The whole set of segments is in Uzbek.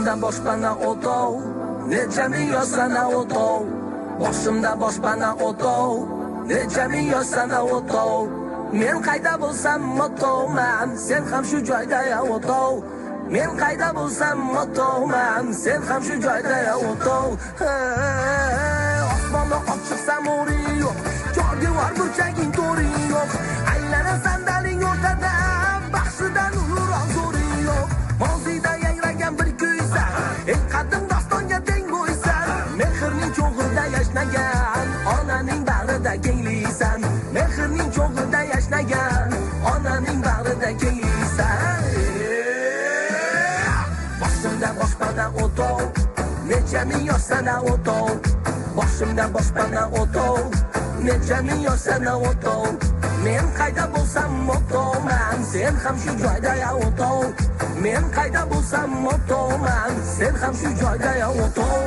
boshimda boshpana o'tov, necha ming sana o'tov. Boshimda boshpana o'tov, necha ming sana o'tov. Men qayda bo'lsam motovman, sen ham shu joyda o'tov. Men qayda bo'lsam motovman, sen ham shu joyda o'tov. Osmonni ochiq samori yo'q, joyga burchaging to'ri yo'q. Aylana sandaling o'rtada, baxshidan ulug'roq zo'ri yo'q. Mozida yangragan bir kuysan, eng qadim dostonga teng bo'ysan. Mehrning cho'g'ida yashnagan, onaning bag'rida kengliksan. Mehrning cho'g'ida yashnagan, onaning bag'rida kengliksan. Boshimda boshpana o'tov, necha ming sana o'tov. Boshimda boshpana o'tov, necha ming sana o'tov. Men qayda bo'lsam motovman, sen ham shu joyda o'tov. Men qayda bo'lsam motovman, sen ham shu joyda o'tov.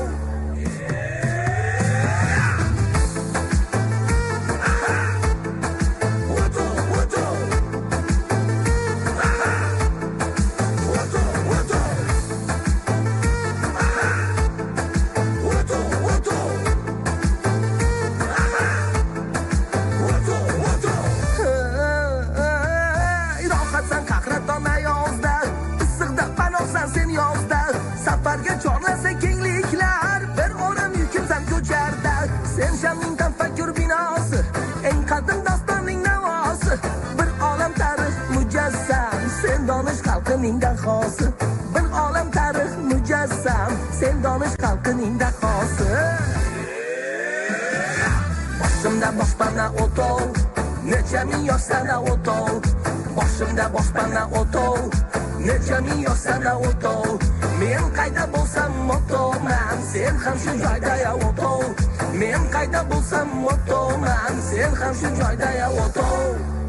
Safarga chorlasa kengliklar, bir olam yukimsan ko'charda. Sen shamning tafakkur binosi, eng qadim dostonning navosi. Bir olam tarix mujassam, sen donish xalqining dahosi. Bir olam tarix mujassam, sen donish xalqining dahosi. Boshimda boshpana o'tov, necha ming sana o'tov. Boshimda boshpana o'tov, necha ming sana o'tov. Men qayda bo'lsam motovman, sen ham shu joyda o'tov. Men qayda bo'lsam motovman, sen ham shu joyda o'tov.